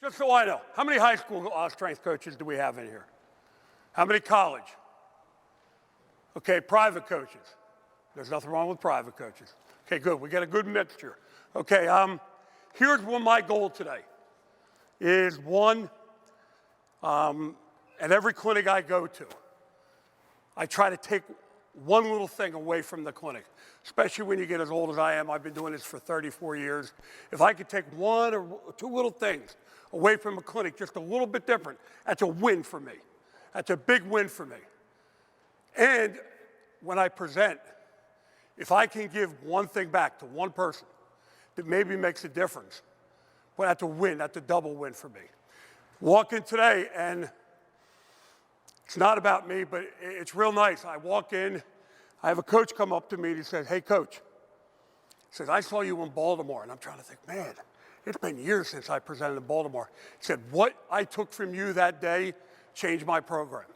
Just so I know, how many high school strength coaches do we have in here? How many college? Okay, private coaches. There's nothing wrong with private coaches. Okay, good. We got a good mixture. Okay, here's what my goal today is. One, at every clinic I go to, I try to take one little thing away from the clinic, especially when you get as old as I am. I've been doing this for 34 years. If I could take one or two little things away from a clinic, just a little bit different, that's a win for me. That's a big win for me. And when I present, if I can give one thing back to one person that maybe makes a difference, well, that's a win. That's a double win for me. Walk in today, and it's not about me, but it's real nice. I walk in, I have a coach come up to me and he says, "Hey, coach," he says, "I saw you in Baltimore." And I'm trying to think, man, it's been years since I presented in Baltimore. He said, "What I took from you that day changed my program."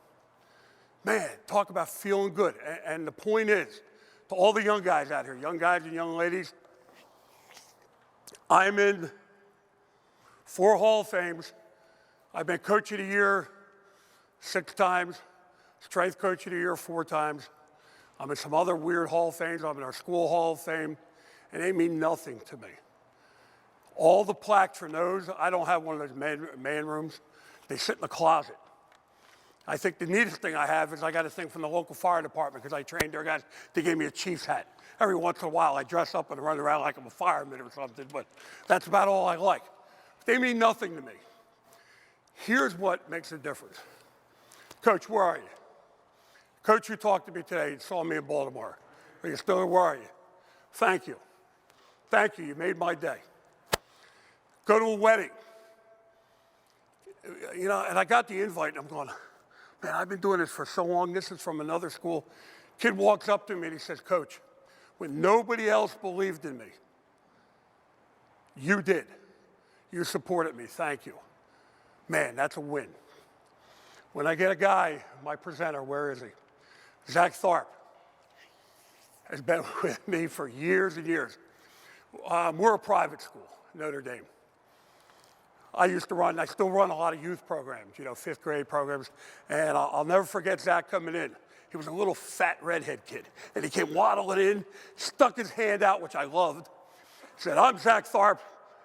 Man, talk about feeling good. And the point is, to all the young guys out here, young guys and young ladies, I'm in 4 Hall of Fames. I've been Coach of the Year 6 times, Strength Coach of the Year 4 times. I'm in some other weird Hall of Fames. I'm in our school Hall of Fame, and they mean nothing to me. All the plaques from those, I don't have one of those man rooms. They sit in the closet. I think the neatest thing I have is I got a thing from the local fire department because I trained their guys. They gave me a Chiefs hat. Every once in a while, I dress up and run around like I'm a fireman or something, but that's about all I like. They mean nothing to me. Here's what makes a difference. Coach, where are you? Coach who talked to me today saw me in Baltimore. Are you still there? Where are you? Thank you. Thank you. You made my day. Go to a wedding. You know, and I got the invite, and I'm going, man, I've been doing this for so long. This is from another school. Kid walks up to me, and he says, "Coach, when nobody else believed in me, you did. You supported me. Thank you." Man, that's a win. When I get a guy, my presenter, where is he? Zach Tharp has been with me for years and years. We're a private school, Notre Dame. I still run a lot of youth programs, you know, 5th grade programs, and I'll never forget Zach coming in. He was a little fat redhead kid, and he came waddling in, stuck his hand out, which I loved, said, "I'm Zach Tharp,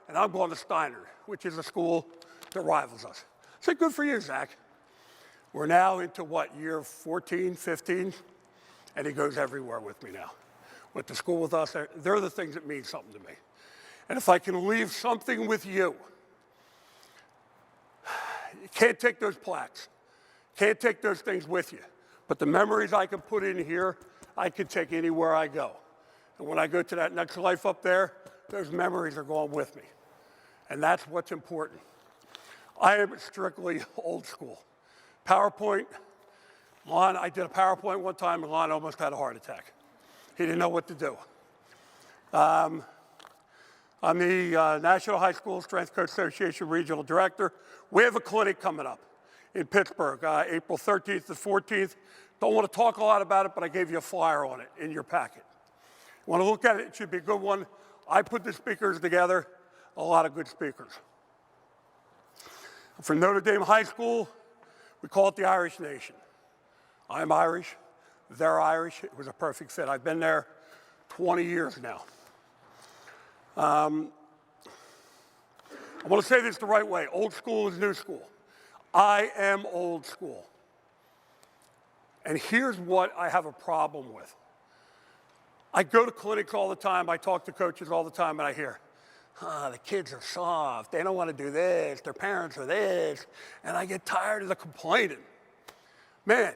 and I'm going to Steiner," which is a school that rivals us. I said, "Good for you, Zach." We're now into what, year 14, 15? And he goes everywhere with me now. Went to school with us. They're the things that mean something to me. And if I can leave something with you, you can't take those plaques. Can't take those things with you. But the memories I can put in here, I can take anywhere I go. And when I go to that next life up there, those memories are going with me. And that's what's important. I am strictly old school. PowerPoint, Lon, I did a PowerPoint one time and Lon almost had a heart attack. He didn't know what to do. I'm the National High School Strength Coach Association Regional Director. We have a clinic coming up in Pittsburgh, April 13th to 14th. Don't want to talk a lot about it, but I gave you a flyer on it in your packet. You want to look at it, it should be a good one. I put the speakers together, a lot of good speakers. From Notre Dame High School, we call it the Irish Nation. I'm Irish, they're Irish. It was a perfect fit. I've been there 20 years now. I want to say this the right way. Old school is new school. I am old school. And here's what I have a problem with. I go to clinics all the time. I talk to coaches all the time, and I hear, the kids are soft. They don't want to do this. Their parents are this. And I get tired of the complaining. Man,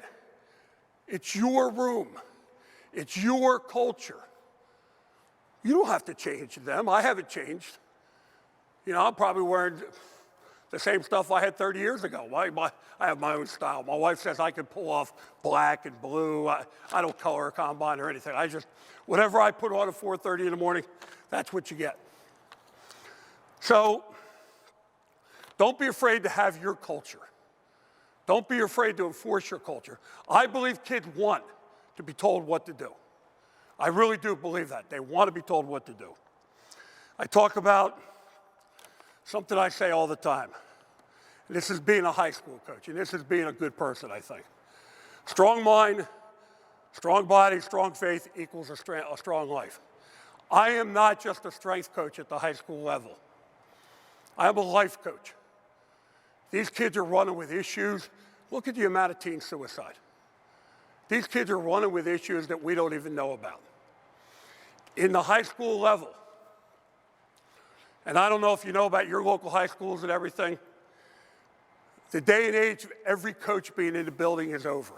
it's your room. It's your culture. You don't have to change them. I haven't changed. You know, I'm probably wearing the same stuff I had 30 years ago. I have my own style. My wife says I can pull off black and blue. I don't color a combine or anything. Whatever I put on at 4:30 in the morning, that's what you get. So don't be afraid to have your culture. Don't be afraid to enforce your culture. I believe kids want to be told what to do. I really do believe that. They want to be told what to do. I talk about something I say all the time. This is being a high school coach, and this is being a good person, I think. Strong mind, strong body, strong faith equals a strong life. I am not just a strength coach at the high school level. I am a life coach. These kids are running with issues. Look at the amount of teen suicide. These kids are running with issues that we don't even know about. In the high school level, and I don't know if you know about your local high schools and everything, the day and age of every coach being in the building is over.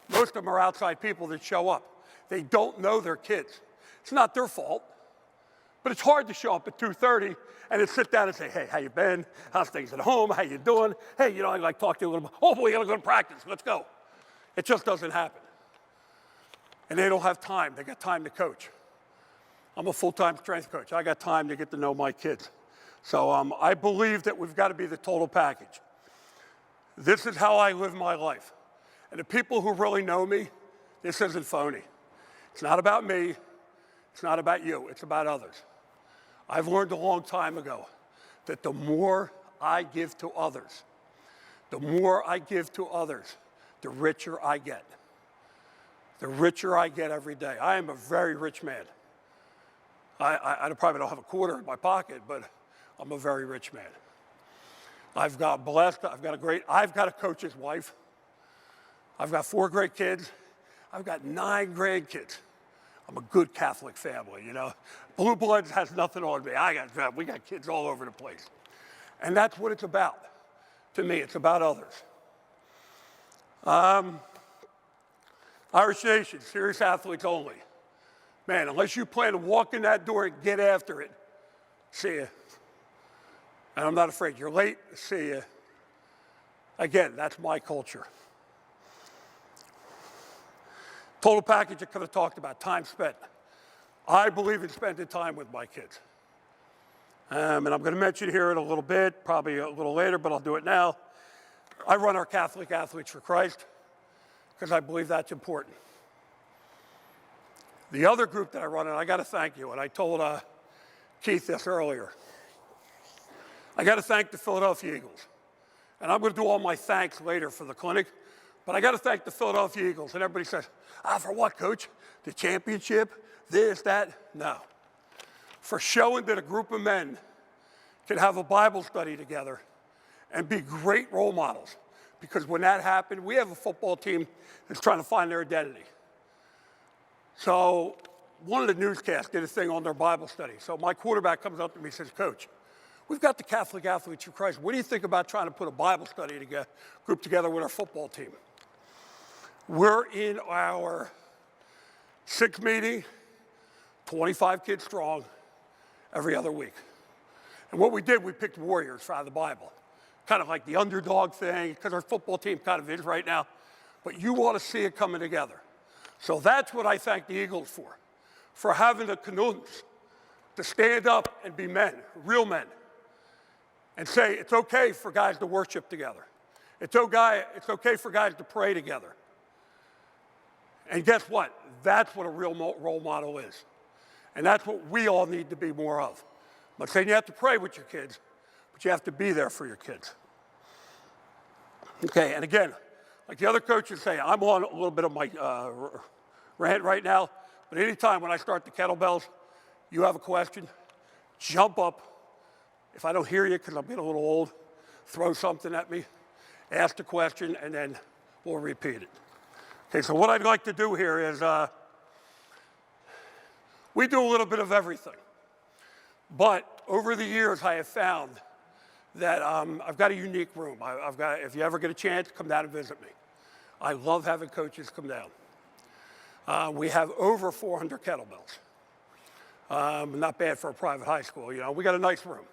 Most of them are outside people that show up. They don't know their kids. It's not their fault, but it's hard to show up at 2:30 and then sit down and say, hey, how you been? How's things at home? How you doing? Hey, you know, I'd like to talk to you a little bit. Oh, boy, you gotta go to practice. Let's go. It just doesn't happen. And they don't have time. They got time to coach. I'm a full-time strength coach. I got time to get to know my kids. So I believe that we've got to be the total package. This is how I live my life. And the people who really know me, this isn't phony. It's not about me. It's not about you. It's about others. I've learned a long time ago that the more I give to others, the more I give to others, the richer I get. The richer I get every day. I am a very rich man. I probably don't have a quarter in my pocket, but I'm a very rich man. I've got blessed, I've got a coach's wife. I've got 4 great kids. I've got 9 grandkids. I'm a good Catholic family, you know. Blue Bloods has nothing on me. We got kids all over the place. And that's what it's about. To me, it's about others. Irish Nation, serious athletes only. Man, unless you plan to walk in that door and get after it, see ya. And I'm not afraid. You're late, see ya. Again, that's my culture. Total package I could have talked about, time spent. I believe in spending time with my kids. And I'm going to mention here in a little bit, probably a little later, but I'll do it now. I run our Catholic Athletes for Christ because I believe that's important. The other group that I run, and I got to thank you, and I told Keith this earlier. I got to thank the Philadelphia Eagles. And I'm going to do all my thanks later for the clinic, but I got to thank the Philadelphia Eagles. And everybody says, for what, coach? The championship? This, that? No. For showing that a group of men can have a Bible study together and be great role models. Because when that happened, we have a football team that's trying to find their identity. So one of the newscasts did a thing on their Bible study. So my quarterback comes up to me and says, Coach, we've got the Catholic Athletes for Christ. What do you think about trying to put a Bible study group together with our football team? We're in our 6th meeting, 25 kids strong, every other week. And what we did, we picked warriors out of the Bible. Kind of like the underdog thing, because our football team kind of is right now. But you want to see it coming together. So that's what I thank the Eagles for having the canoes to stand up and be men, real men, and say it's okay for guys to worship together. It's okay for guys to pray together. And guess what? That's what a real role model is. And that's what we all need to be more of. I'm not saying you have to pray with your kids, but you have to be there for your kids. Okay, and again, like the other coaches say, I'm on a little bit of my rant right now, but anytime when I start the kettlebells, you have a question, jump up. If I don't hear you because I'm getting a little old, throw something at me, ask the question, and then we'll repeat it. Okay, so what I'd like to do here is we do a little bit of everything. But over the years, I have found that I've got a unique room. If you ever get a chance, come down and visit me. I love having coaches come down. We have over 400 kettlebells. Not bad for a private high school. You know, we got a nice room.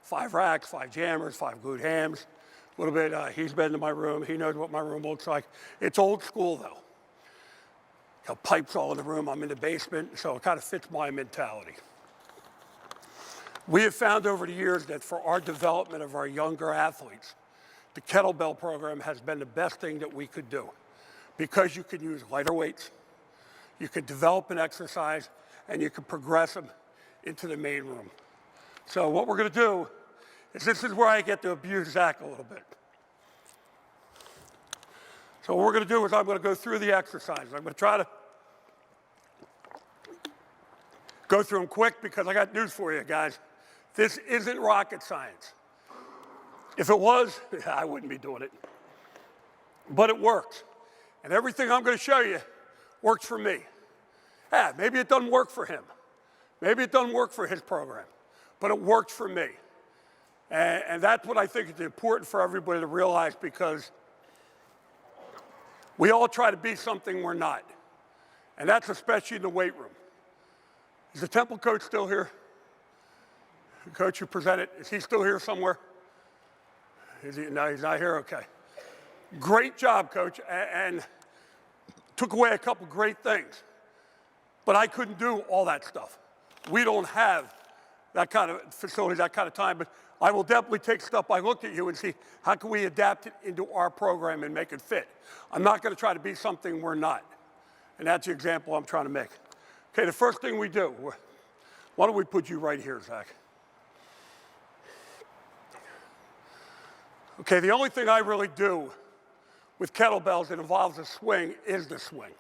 5 racks, 5 jammers, 5 glued hams. A little bit, he's been to my room. He knows what my room looks like. It's old school, though. Got pipes all in the room. I'm in the basement, so it kind of fits my mentality. We have found over the years that for our development of our younger athletes, the kettlebell program has been the best thing that we could do because you can use lighter weights, you can develop an exercise, and you can progress them into the main room. So what we're going to do This is where I get to abuse Zach a little bit. So what we're going to do is I'm going to go through the exercises. I'm going to try to go through them quick because I got news for you guys. This isn't rocket science. If it was, I wouldn't be doing it. But it works. And everything I'm going to show you works for me. Yeah, maybe it doesn't work for him. Maybe it doesn't work for his program. But it works for me. And that's what I think is important for everybody to realize, because we all try to be something we're not. And that's especially in the weight room. Is the Temple coach still here? The coach who presented, is he still here somewhere? Is he? No, he's not here? Okay. Great job, coach, and took away a couple great things. But I couldn't do all that stuff. We don't have that kind of facility, that kind of time, but I will definitely take stuff I look at you and see how can we adapt it into our program and make it fit. I'm not going to try to be something we're not. And that's the example I'm trying to make. Okay, the first thing we do, why don't we put you right here, Zach? Okay, the only thing I really do with kettlebells that involves a swing is the swing.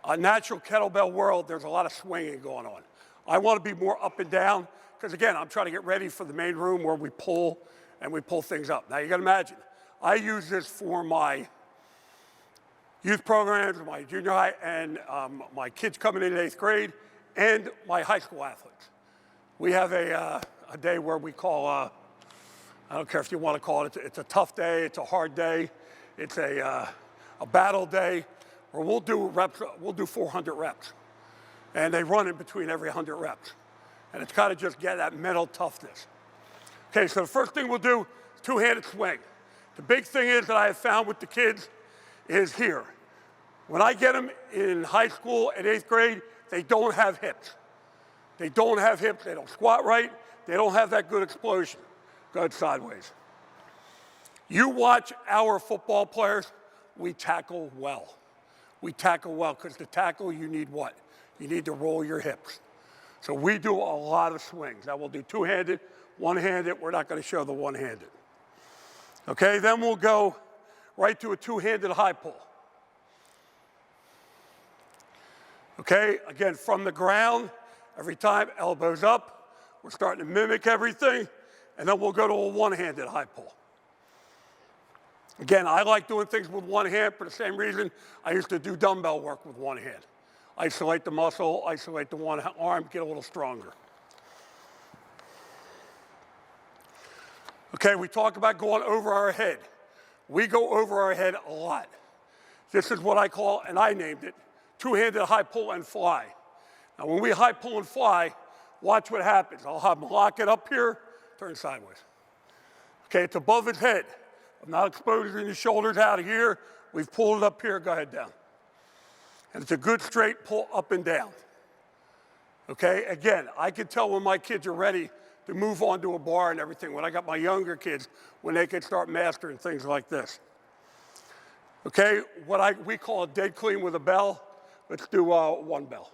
A natural kettlebell world, there's a lot of swinging going on. I want to be more up and down because, again, I'm trying to get ready for the main room where we pull things up. Now, you got to imagine, I use this for my youth programs, my junior high, and my kids coming in 8th grade, and my high school athletes. We have a day where we call, I don't care if you want to call it, it's a tough day, it's a hard day, it's a battle day, where we'll do 400 reps. And they run in between every 100 reps. And it's kind of just get that mental toughness. Okay, so the first thing we'll do is two-handed swing. The big thing is that I have found with the kids is here. When I get them in high school at 8th grade, they don't have hips. They don't have hips, they don't squat right, they don't have that good explosion. Go sideways. You watch our football players, we tackle well. We tackle well, because to tackle, you need what? You need to roll your hips. So we do a lot of swings. Now we'll do two-handed, one-handed. We're not going to show the one-handed. Okay, then we'll go right to a two-handed high pull. Okay, again, from the ground, every time, elbows up. We're starting to mimic everything. And then we'll go to a one-handed high pull. Again, I like doing things with one hand for the same reason I used to do dumbbell work with one hand. Isolate the muscle, isolate the one arm, get a little stronger. Okay, we talk about going over our head. We go over our head a lot. This is what I call, and I named it, two-handed high pull and fly. Now, when we high pull and fly, watch what happens. I'll have him lock it up here, turn sideways. Okay, it's above his head. I'm not exposing his shoulders out of here. We've pulled it up here, go ahead down. And it's a good straight pull up and down. Okay, again, I can tell when my kids are ready to move on to a bar and everything. When I got my younger kids, when they can start mastering things like this. Okay, what we call a dead clean with a bell, let's do one bell.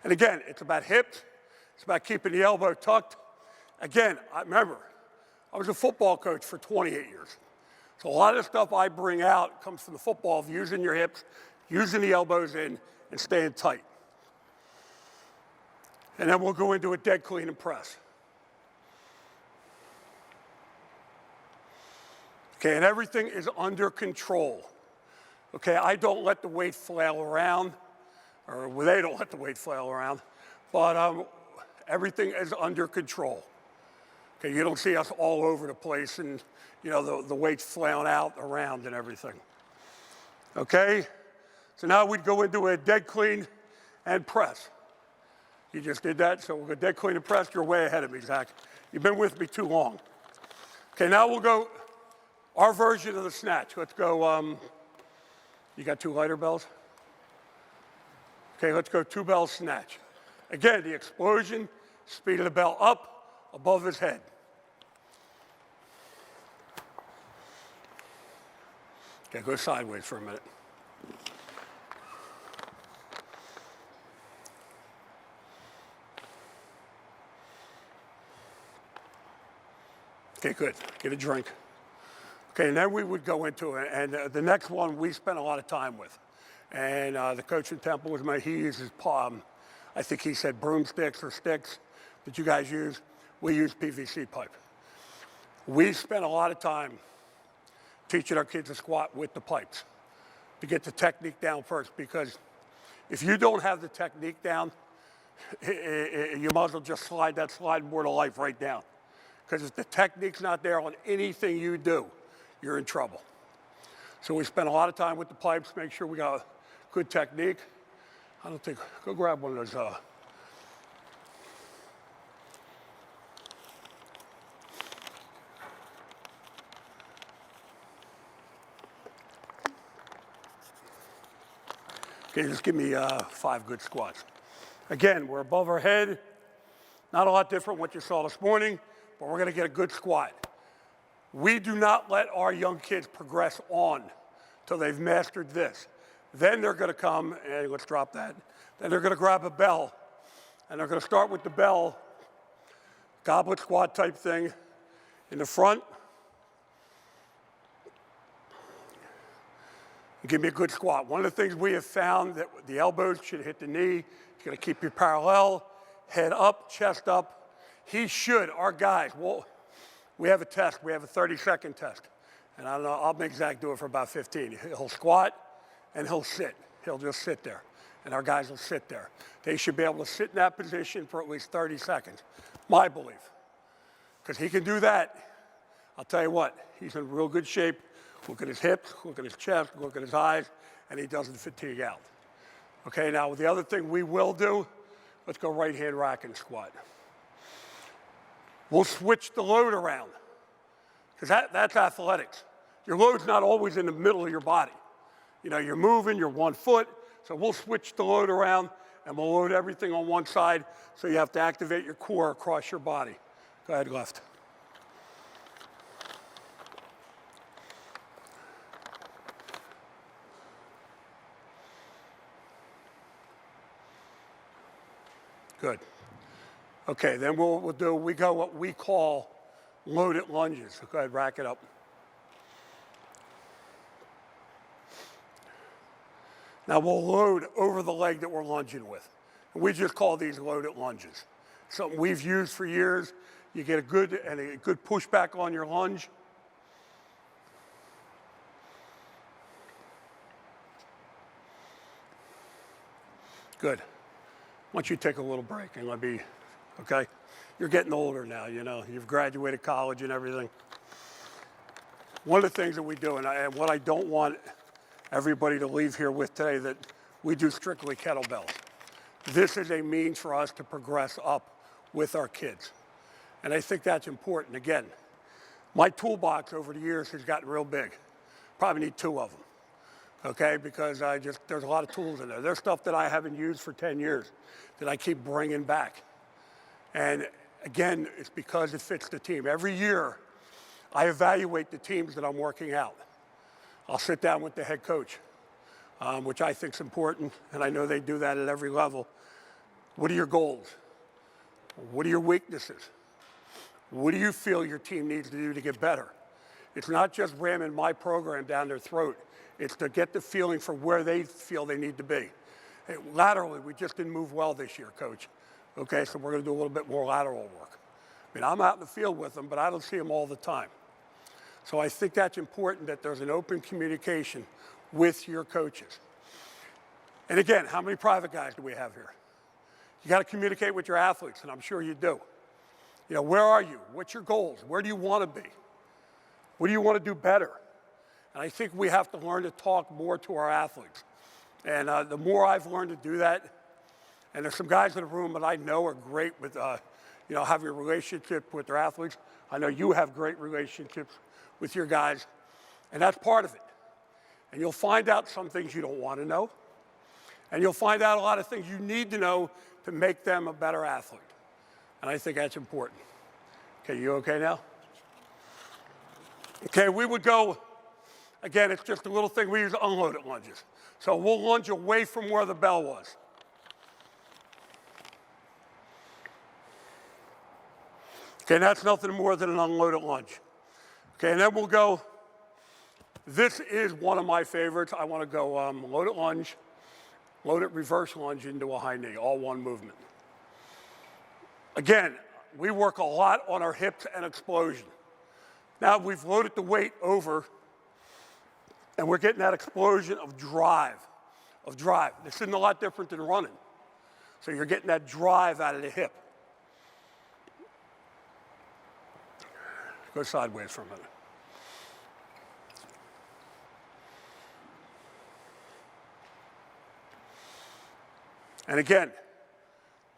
And again, it's about hips, it's about keeping the elbow tucked. Again, remember, I was a football coach for 28 years. So a lot of the stuff I bring out comes from the football of using your hips, using the elbows in, and staying tight. And then we'll go into a dead clean and press. Okay, and everything is under control. Okay, I don't let the weight flail around, or they don't let the weight flail around, but everything is under control. Okay, you don't see us all over the place and, you know, the weight's flailing out around and everything. Okay, so now we'd go into a dead clean and press. You just did that, so we'll go dead clean and press. You're way ahead of me, Zach. You've been with me too long. Okay, now we'll go our version of the snatch. Let's go, you got two lighter bells? Okay, let's go two bell snatch. Again, the explosion, speed of the bell up, above his head. Okay, go sideways for a minute. Okay, good. Get a drink. Okay, and then we would go into it, and the next one we spent a lot of time with. And the coach in Temple was he uses, I think he said broomsticks or sticks that you guys use. We use PVC pipe. We spent a lot of time teaching our kids to squat with the pipes to get the technique down first, because if you don't have the technique down, you might as well just slide that sliding board of life right down. Because if the technique's not there on anything you do, you're in trouble. So we spent a lot of time with the pipes, make sure we got good technique. I don't think, go grab one of those. Okay, just give me 5 good squats. Again, we're above our head. Not a lot different what you saw this morning, but we're gonna get a good squat. We do not let our young kids progress on till they've mastered this. Then they're gonna come, and let's drop that. Then they're gonna grab a bell, and they're gonna start with the bell, goblet squat type thing in the front. Give me a good squat. One of the things we have found that the elbows should hit the knee. You're gonna keep your parallel, head up, chest up. He should, our guys, we have a test. We have a 30-second test. And I don't know, I'll make Zach do it for about 15. He'll squat and he'll sit. He'll just sit there. And our guys will sit there. They should be able to sit in that position for at least 30 seconds, my belief. Because he can do that, I'll tell you what, he's in real good shape. Look at his hips, look at his chest, look at his eyes, and he doesn't fatigue out. Okay, now the other thing we will do, let's go right hand rack and squat. We'll switch the load around, because that's athletics. Your load's not always in the middle of your body. You know, you're moving, you're 1 foot, so we'll switch the load around, and we'll load everything on one side, so you have to activate your core across your body. Go ahead, left. Good. Okay, then we go what we call loaded lunges. Go ahead, rack it up. Now we'll load over the leg that we're lunging with. And we just call these loaded lunges. Something we've used for years. You get a good pushback on your lunge. Good. Why don't you take a little break and let me, okay? You're getting older now, you know. You've graduated college and everything. One of the things that we do, and what I don't want everybody to leave here with today, that we do strictly kettlebells. This is a means for us to progress up with our kids. And I think that's important. Again, my toolbox over the years has gotten real big. Probably need 2 of them, okay? Because there's a lot of tools in there. There's stuff that I haven't used for 10 years that I keep bringing back. And again, it's because it fits the team. Every year, I evaluate the teams that I'm working out. I'll sit down with the head coach, which I think is important, and I know they do that at every level. What are your goals? What are your weaknesses? What do you feel your team needs to do to get better? It's not just ramming my program down their throat. It's to get the feeling for where they feel they need to be. Hey, laterally, we just didn't move well this year, coach. Okay, so we're gonna do a little bit more lateral work. I mean, I'm out in the field with them, but I don't see them all the time. So I think that's important, that there's an open communication with your coaches. And again, how many private guys do we have here? You gotta communicate with your athletes, and I'm sure you do. You know, where are you? What's your goals? Where do you wanna be? What do you wanna do better? And I think we have to learn to talk more to our athletes. And the more I've learned to do that, and there's some guys in the room that I know are great with, you know, having a relationship with their athletes. I know you have great relationships with your guys, and that's part of it. And you'll find out some things you don't want to know, and you'll find out a lot of things you need to know to make them a better athlete. And I think that's important. Okay, you okay now? Okay, we would go, again, it's just a little thing, we use unloaded lunges. So we'll lunge away from where the bell was. Okay, and that's nothing more than an unloaded lunge. Okay, and then we'll go, this is one of my favorites. I want to go loaded lunge, loaded reverse lunge into a high knee, all one movement. Again, we work a lot on our hips and explosion. Now we've loaded the weight over, and we're getting that explosion of drive. This isn't a lot different than running. So you're getting that drive out of the hip. Go sideways for a minute. And again,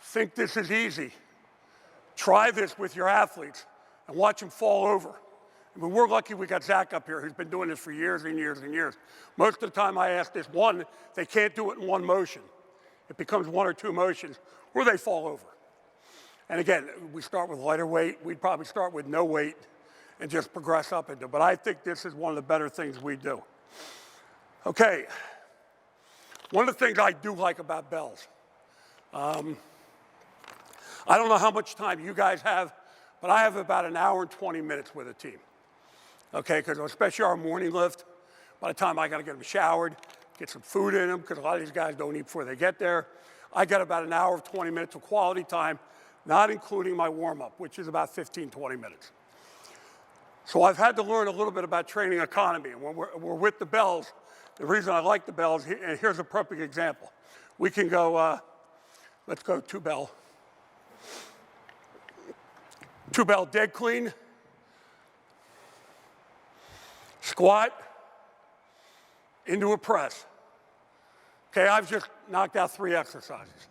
think this is easy. Try this with your athletes and watch them fall over. I mean, we're lucky we got Zach up here who's been doing this for years and years and years. Most of the time I ask this, one, they can't do it in one motion. It becomes one or two motions where they fall over. And again, we start with lighter weight. We'd probably start with no weight and just progress up into it. But I think this is one of the better things we do. Okay, one of the things I do like about bells, I don't know how much time you guys have, but I have about an hour and 20 minutes with a team. Okay, because especially our morning lift, by the time I got to get them showered, get some food in them, because a lot of these guys don't eat before they get there, I got about an hour, 20 minutes of quality time, not including my warm-up, which is about 15, 20 minutes. So I've had to learn a little bit about training economy. And when we're with the bells, the reason I like the bells, and here's a perfect example. We can go, let's go two bell dead clean, squat, into a press. Okay, I've just knocked out 3 exercises.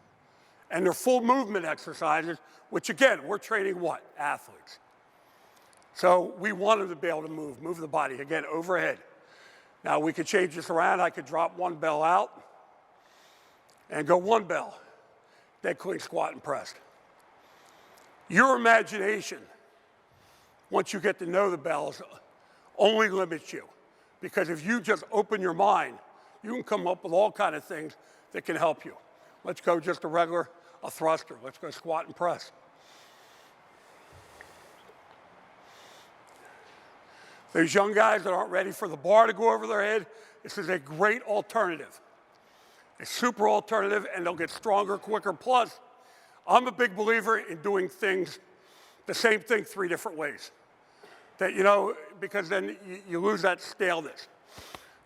And they're full movement exercises, which again, we're training what? Athletes. So we want them to be able to move the body, again, overhead. Now we could change this around. I could drop 1 bell out and go 1 bell, dead clean, squat, and pressed. Your imagination, once you get to know the bells, only limits you. Because if you just open your mind, you can come up with all kinds of things that can help you. Let's go just a thruster. Let's go squat and press. Those young guys that aren't ready for the bar to go over their head, this is a great alternative. A super alternative, and they'll get stronger, quicker. Plus, I'm a big believer in doing things, the same thing 3 different ways. That, you know, because then you lose that staleness.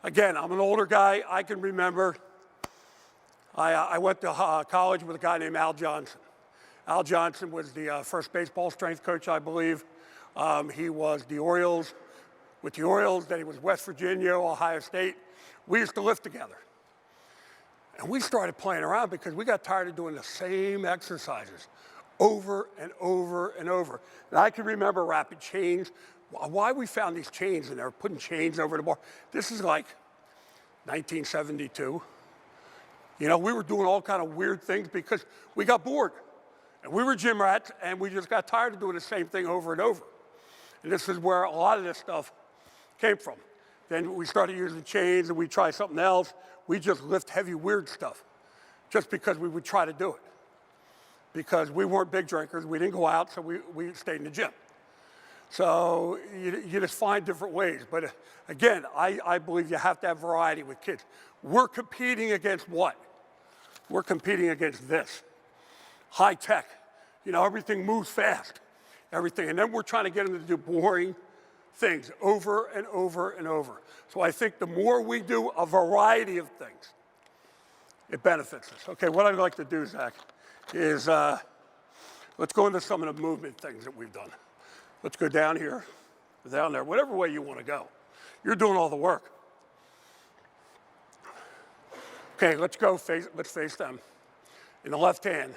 Again, I'm an older guy. I can remember I went to college with a guy named Al Johnson. Al Johnson was the first baseball strength coach, I believe. He was with the Orioles, then he was West Virginia, Ohio State. We used to lift together. And we started playing around because we got tired of doing the same exercises over and over and over. And I can remember rapid chains. Why we found these chains and they were putting chains over the bar. This is like 1972. You know, we were doing all kind of weird things because we got bored. And we were gym rats and we just got tired of doing the same thing over and over. And this is where a lot of this stuff came from. Then we started using chains and we tried something else. We just lift heavy, weird stuff just because we would try to do it. Because we weren't big drinkers, we didn't go out, so we stayed in the gym. So you just find different ways. But again, I believe you have to have variety with kids. We're competing against what? We're competing against this. High tech. You know, everything moves fast. Everything. And then we're trying to get them to do boring things over and over and over. So I think the more we do a variety of things, it benefits us. Okay, what I'd like to do, Zach, is let's go into some of the movement things that we've done. Let's go down here, down there, whatever way you want to go. You're doing all the work. Okay, let's face them. In the left hand,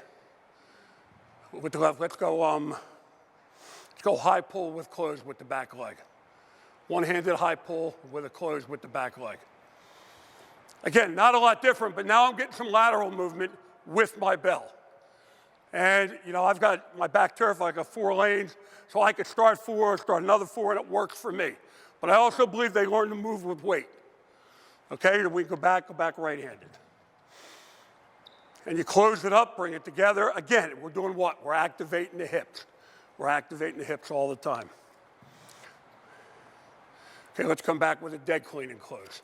with the left, let's go high pull with close with the back leg. One-handed high pull with a close with the back leg. Again, not a lot different, but now I'm getting some lateral movement with my bell. And, you know, I've got my back turf, I got 4 lanes, so I could start 4, start another 4, and it works for me. But I also believe they learn to move with weight. Okay, then we go back right-handed. And you close it up, bring it together. Again, we're doing what? We're activating the hips. We're activating the hips all the time. Okay, let's come back with a dead clean and close.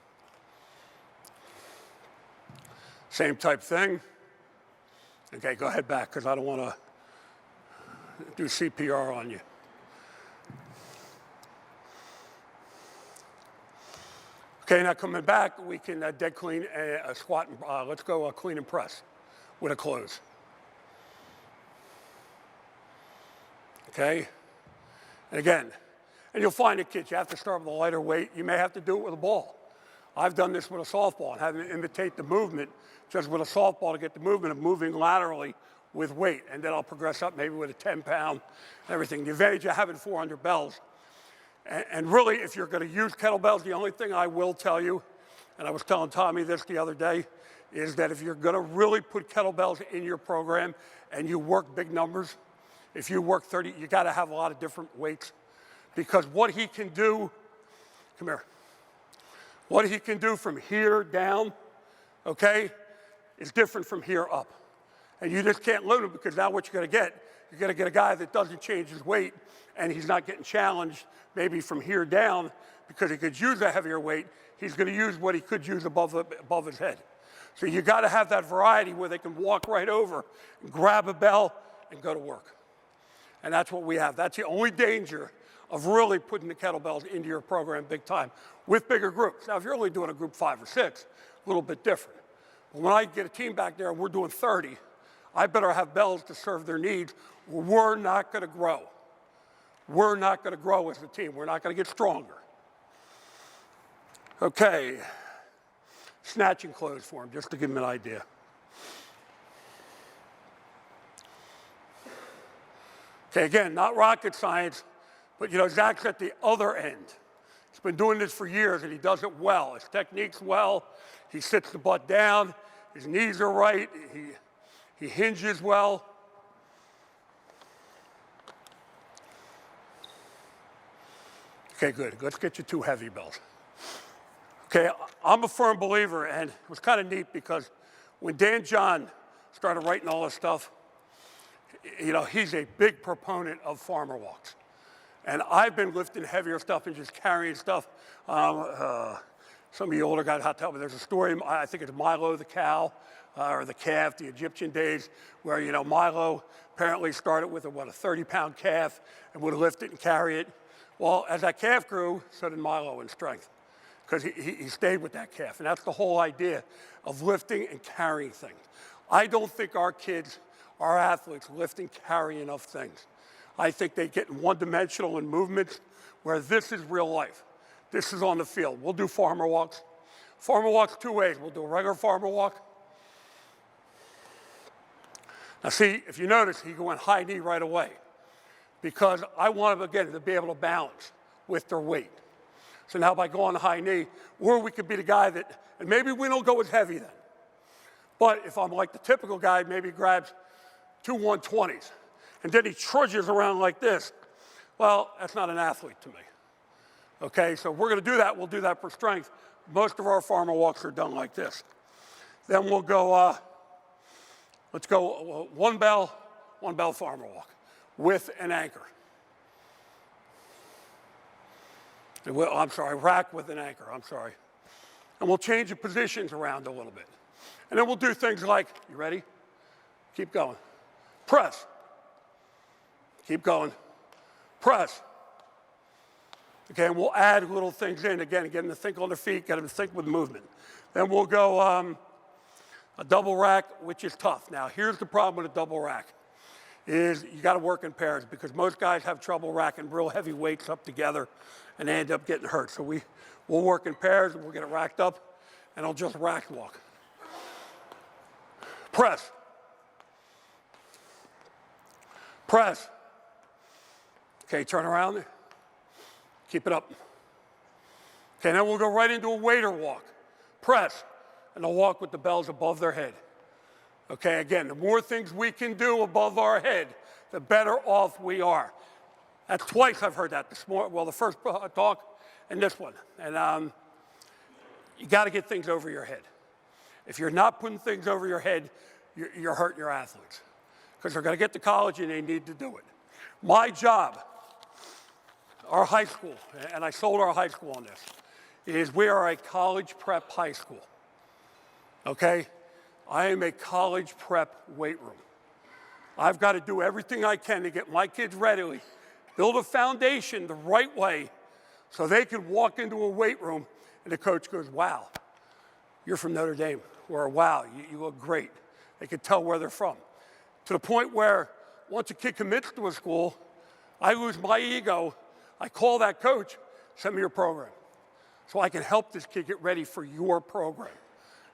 Same type thing. Okay, go ahead back because I don't want to do CPR on you. Okay, now coming back, we can dead clean a squat. And, let's go clean and press with a close. Okay, and again, and you'll find it, kids, you have to start with a lighter weight. You may have to do it with a ball. I've done this with a softball and having to imitate the movement just with a softball to get the movement of moving laterally with weight. And then I'll progress up maybe with a 10-pound and everything. The advantage of having 400 bells. And really, if you're going to use kettlebells, the only thing I will tell you, and I was telling Tommy this the other day, is that if you're going to really put kettlebells in your program and you work big numbers, if you work 30, you got to have a lot of different weights. Because what he can do, come here, what he can do from here down, okay, is different from here up. And you just can't limit him because now what you're going to get a guy that doesn't change his weight and he's not getting challenged maybe from here down because he could use a heavier weight. He's going to use what he could use above his head. So you got to have that variety where they can walk right over and grab a bell and go to work. And that's what we have. That's the only danger of really putting the kettlebells into your program big time with bigger groups. Now, if you're only doing a group 5 or 6, a little bit different. But when I get a team back there and we're doing 30, I better have bells to serve their needs. We're not going to grow. We're not going to grow as a team. We're not going to get stronger. Okay. Snatch and close for him, just to give him an idea. Okay, again, not rocket science, but you know, Zach's at the other end. He's been doing this for years and he does it well. His technique's well. He sits the butt down. His knees are right. He hinges well. Okay, good. Let's get you 2 heavy bells. Okay, I'm a firm believer, and it was kind of neat because when Dan John started writing all this stuff, you know, he's a big proponent of farmer walks. And I've been lifting heavier stuff and just carrying stuff. Some of you older guys have to tell me there's a story, I think it's Milo the cow, or the calf, the Egyptian days, where, you know, Milo apparently started with a 30-pound calf and would lift it and carry it. Well, as that calf grew, so did Milo in strength, because he stayed with that calf. And that's the whole idea of lifting and carrying things. I don't think our kids, our athletes, lift and carry enough things. I think they get one-dimensional in movements where this is real life. This is on the field. We'll do farmer walks. Farmer walks 2 ways. We'll do a regular farmer walk. Now see, if you notice, he went high knee right away because I want them, again, to be able to balance with their weight. So now by going high knee, or we could be the guy that, and maybe we don't go as heavy then. But if I'm like the typical guy, maybe he grabs 2 120s, and then he trudges around like this. Well, that's not an athlete to me. Okay, so we're going to do that. We'll do that for strength. Most of our farmer walks are done like this. Then we'll go, let's go 1 bell farmer walk with an anchor. I'm sorry, rack with an anchor, I'm sorry. And we'll change the positions around a little bit. And then we'll do things like, you ready? Keep going. Press. Keep going. Press. Okay, and we'll add little things in, again, get them to think on their feet, get them to think with movement. Then we'll go a double rack, which is tough. Now, here's the problem with a double rack, is you gotta work in pairs because most guys have trouble racking real heavy weights up together and they end up getting hurt. So we'll work in pairs and we'll get it racked up and I'll just rack walk. Press. Press. Okay, turn around. Keep it up. Okay, now we'll go right into a waiter walk. Press, and I'll walk with the bells above their head. Okay, again, the more things we can do above our head, the better off we are. That's twice I've heard that this morning. Well, the first talk and this one. And you got to get things over your head. If you're not putting things over your head, you're hurting your athletes because they're going to get to college and they need to do it. My job, our high school, and I sold our high school on this, is we are a college prep high school, okay? I am a college prep weight room. I've got to do everything I can to get my kids ready, build a foundation the right way so they can walk into a weight room and the coach goes, wow, you're from Notre Dame, or wow, you look great. They can tell where they're from. To the point where once a kid commits to a school, I lose my ego. I call that coach, send me your program, so I can help this kid get ready for your program.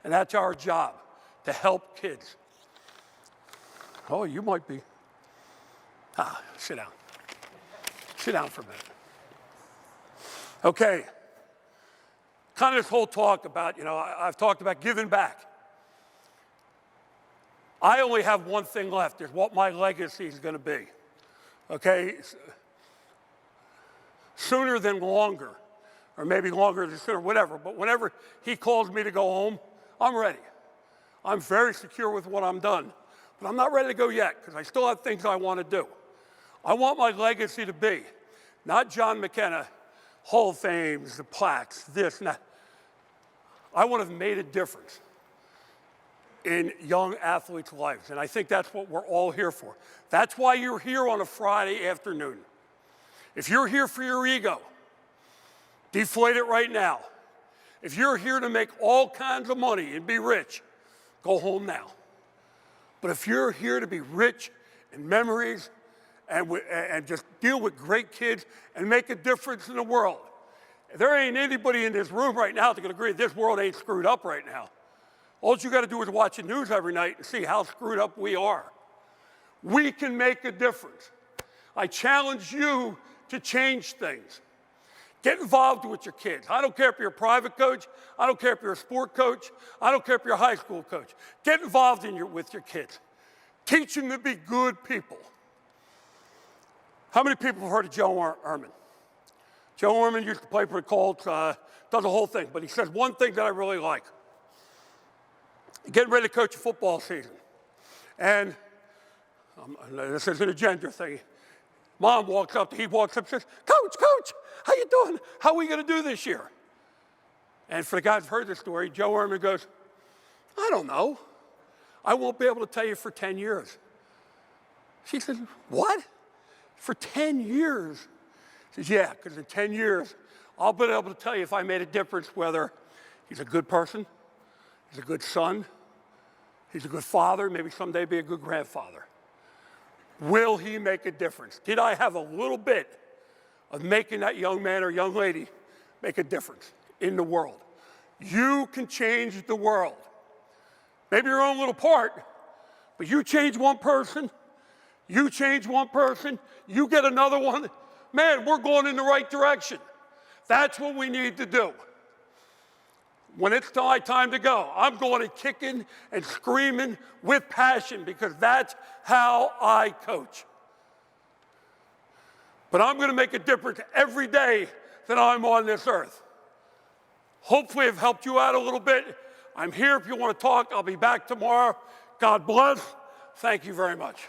And that's our job, to help kids. Oh, you might be. Sit down. Sit down for a minute. Okay. Kind of this whole talk about, I've talked about giving back. I only have one thing left, is what my legacy is going to be. Okay? Sooner than longer, or maybe longer than sooner, whatever. But whenever he calls me to go home, I'm ready. I'm very secure with what I'm done. But I'm not ready to go yet, because I still have things I want to do. I want my legacy to be not John McKenna, Hall of Fames, the plaques, this and that. I want to have made a difference in young athletes' lives, and I think that's what we're all here for. That's why you're here on a Friday afternoon. If you're here for your ego, deflate it right now. If you're here to make all kinds of money and be rich, go home now. But if you're here to be rich in memories and just deal with great kids and make a difference in the world, there ain't anybody in this room right now that can agree this world ain't screwed up right now. All you got to do is watch the news every night and see how screwed up we are. We can make a difference. I challenge you to change things. Get involved with your kids. I don't care if you're a private coach. I don't care if you're a sport coach. I don't care if you're a high school coach. Get involved with your kids. Teach them to be good people. How many people have heard of Joe Ehrmann? Joe Ehrmann used to play for the Colts, does the whole thing, but he says one thing that I really like. Getting ready to coach a football season. And this isn't a gender thing. Mom walks up, he walks up and says, Coach, how you doing? How are we going to do this year? And for the guys who've heard this story, Joe Ehrmann goes, I don't know. I won't be able to tell you for 10 years. She says, what? For 10 years? He says, yeah, because in 10 years, I'll be able to tell you if I made a difference, whether he's a good person, he's a good son, he's a good father, maybe someday be a good grandfather. Will he make a difference? Did I have a little bit of making that young man or young lady make a difference in the world? You can change the world. Maybe your own little part, but you change one person, you change one person, you get another one. Man, we're going in the right direction. That's what we need to do. When it's my time to go, I'm going and kicking and screaming with passion because that's how I coach. But I'm going to make a difference every day that I'm on this earth. Hopefully I've helped you out a little bit. I'm here if you want to talk. I'll be back tomorrow. God bless. Thank you very much.